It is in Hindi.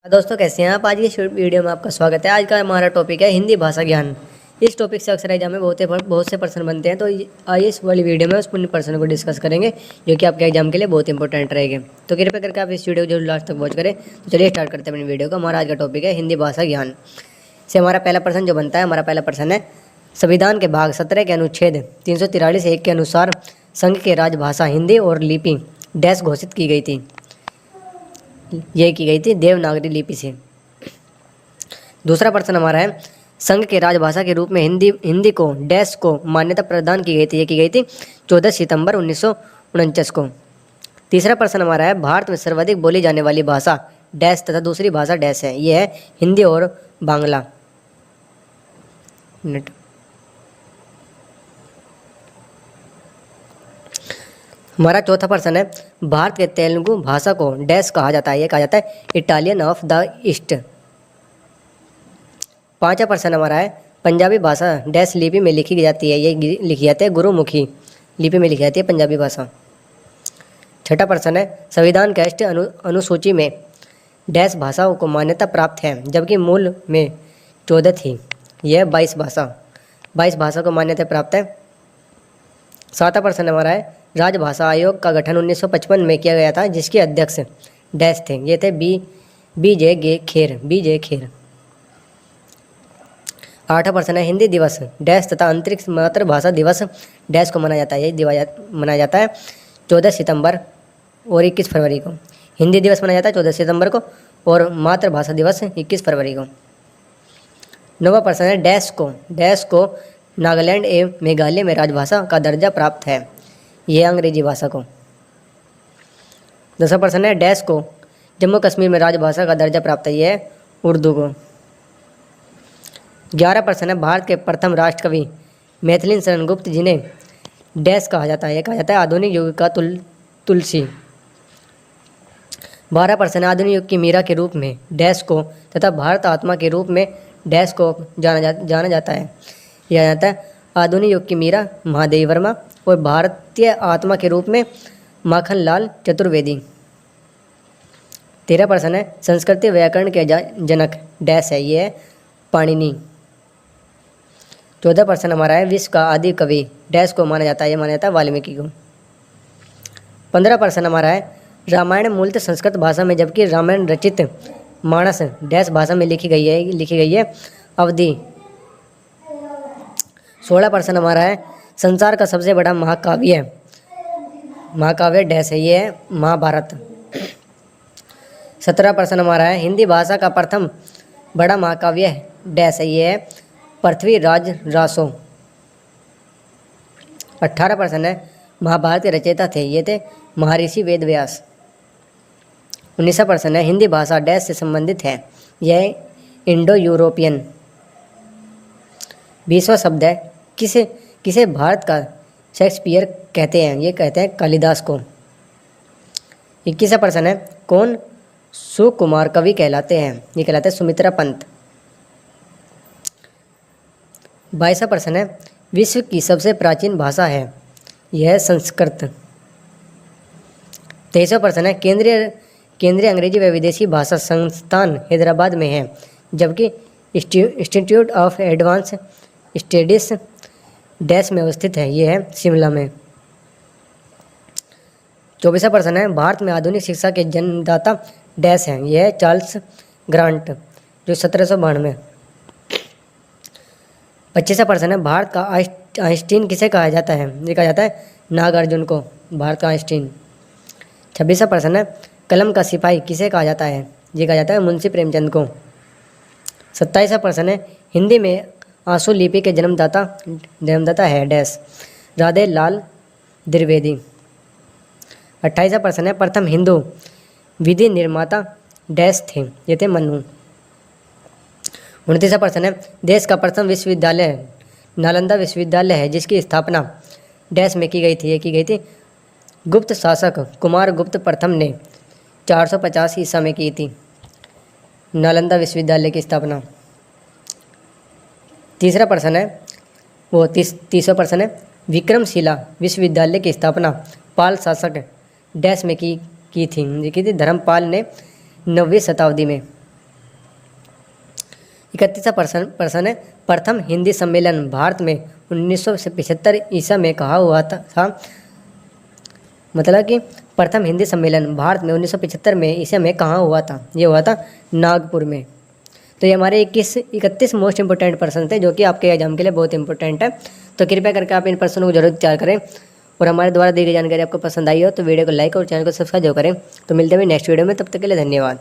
दोस्तों कैसे हैं आप। आज की वीडियो में आपका स्वागत है। आज का हमारा टॉपिक है हिंदी भाषा ज्ञान। इस टॉपिक से अक्सर एग्जाम में बहुत से प्रश्न बनते हैं, तो आइए इस वाली वीडियो में उस प्रश्न को डिस्कस करेंगे जो कि आपके एग्जाम के लिए बहुत इंपॉर्टेंट रहेंगे। तो कृपया करके आप इस वीडियो को जरूर लास्ट तक वॉच करें। तो चलिए स्टार्ट करते हैं अपनी वीडियो का। हमारा आज का टॉपिक है हिंदी भाषा ज्ञान। से हमारा पहला प्रश्न जो बनता है, हमारा पहला प्रश्न है, संविधान के भाग 17 के अनुच्छेद 343(1) के अनुसार संघ की राजभाषा हिंदी और लिपि डैश घोषित की गई थी। यह की गई थी देवनागरी लिपि से। दूसरा प्रश्न हमारा है, संघ के राजभाषा के रूप में हिंदी को डैश को मान्यता प्रदान की गई थी। ये की गई थी 14 सितंबर 1949 को। तीसरा प्रश्न हमारा है, भारत में सर्वाधिक बोली जाने वाली भाषा डैश तथा दूसरी भाषा डैश है। यह है हिंदी और बांग्ला। हमारा चौथा प्रश्न है, भारत के तेलुगु भाषा को डैश कहा जाता है। यह कहा जाता है इटालियन ऑफ द ईस्ट। पांचवा प्रश्न हमारा है, पंजाबी भाषा डैश लिपि में लिखी जाती है। ये लिखी जाती है गुरुमुखी लिपि में लिखी जाती है पंजाबी भाषा। छठा प्रश्न है, संविधान के राष्ट्रीय अनुसूची में डैश भाषाओं को मान्यता प्राप्त है जबकि मूल में 14 थी। यह 22 भाषा को मान्यता प्राप्त है। सातवां प्रश्न हमारा है, राजभाषा आयोग का गठन 1955 में किया गया था जिसके अध्यक्ष डैश थे। ये थे बी जे खेर। आठवां प्रश्न है, हिंदी दिवस डैश तथा अंतरिक्ष मातृभाषा दिवस डैश को मनाया जाता है। यह मनाया जाता है 14 सितंबर और 21 फरवरी को। हिंदी दिवस मनाया जाता है 14 सितंबर को और मातृभाषा दिवस 21 फरवरी को। नौवां प्रश्न है, डैश को नागालैंड एवं मेघालय में राजभाषा का दर्जा प्राप्त है। यह अंग्रेजी भाषा को। 10वां प्रश्न है, डैश को जम्मू कश्मीर में राजभाषा का दर्जा प्राप्त है। यह है उर्दू को। 11वां प्रश्न है, भारत के प्रथम राष्ट्रकवि मैथिली शरण गुप्त जिन्हें डैश कहा जाता है। यह कहा जाता है आधुनिक युग का तुलसी। 12वां प्रश्न है, आधुनिक युग की मीरा के रूप में डैश को तथा भारत आत्मा के रूप में डैश को जाना जाता है। यह जाता है आधुनिक युग की मीरा महादेवी वर्मा और भारतीय आत्मा के रूप में माखनलाल चतुर्वेदी। 13वां प्रश्न है, संस्कृत व्याकरण के जनक डैश है। ये है पाणिनि। 14वां प्रश्न हमारा है, विश्व का आदि कवि डैश को माना जाता है। ये माना जाता है वाल्मीकि को। 15वां प्रश्न हमारा है, रामायण मूलतः संस्कृत भाषा में जबकि रामायण रचित मानस डैश भाषा में लिखी गई है अवधी। 16वां प्रश्न हमारा है, संसार का सबसे बड़ा महाकाव्य डैश है। ये है महाभारत। 17वां प्रश्न हमारा है, हिंदी भाषा का प्रथम बड़ा महाकाव्य डैश है। ये है पृथ्वीराज रासो। 18वां प्रश्न है, महाभारत के रचयिता थे। ये थे महर्षि वेदव्यास। 19वां प्रश्न है, हिंदी भाषा डैश से संबंधित है। यह इंडो यूरोपियन। 20वां शब्द है, किसे भारत का शेक्सपियर कहते हैं। ये कहते हैं कालिदास को। 21वां प्रश्न है, कौन सुकुमार कवि कहलाते हैं। ये कहलाते हैं सुमित्रा पंत। 22वां प्रश्न है, विश्व की सबसे प्राचीन भाषा है। यह है संस्कृत। 23वां प्रश्न है, केंद्रीय अंग्रेजी व विदेशी भाषा संस्थान हैदराबाद में है जबकि institute of advance studies dash में अवस्थित है। ये है शिमला में। 24वां प्रश्न है, भारत में आधुनिक शिक्षा के जन्मदाता डैश हैं। यह है चार्ल्स ग्रांट जो 1792। 25वां प्रश्न है, भारत का आइंस्टीन किसे कहा जाता है। ये कहा जाता है नागार्जुन को, भारत का आइंस्टीन। 26वां प्रश्न है, कलम का सिपाही किसे कहा जाता है। ये कहा जाता है मुंशी प्रेमचंद को। 27वां प्रश्न है, हिंदी में आंसू लिपि के जन्मदाता है डैश राधे लाल द्विवेदी। 28वां प्रश्न है, प्रथम हिंदू विधि निर्माता डैश थे। ये थे मनु। 29वां प्रश्न है, देश का प्रथम विश्वविद्यालय नालंदा विश्वविद्यालय है जिसकी स्थापना डैश में की गई थी। ये की गई थी गुप्त शासक कुमार गुप्त प्रथम ने 450 ईसा में की थी नालंदा विश्वविद्यालय की स्थापना। तीसरा प्रश्न है, तीसरा प्रश्न है, विक्रमशिला विश्वविद्यालय की स्थापना पाल शासक डैश में की थी। धर्मपाल ने 9वीं शताब्दी में। 31वां प्रश्न है, प्रथम हिंदी सम्मेलन भारत में 1975 ईसा में कहाँ हुआ था। मतलब कि प्रथम हिंदी सम्मेलन भारत में 1975 में ईसा में कहाँ हुआ था। ये हुआ था नागपुर में। तो ये हमारे 31 मोस्ट इंपॉर्टेंट प्रश्न थे जो कि आपके एग्जाम के लिए बहुत इंपॉर्टेंट है। तो कृपया करके आप इन प्रश्नों को जरूर तैयार करें और हमारे द्वारा दी गई जानकारी आपको पसंद आई हो तो वीडियो को लाइक और चैनल को सब्सक्राइब जरूर करें। तो मिलते हैं नेक्स्ट वीडियो में, तब तक के लिए धन्यवाद।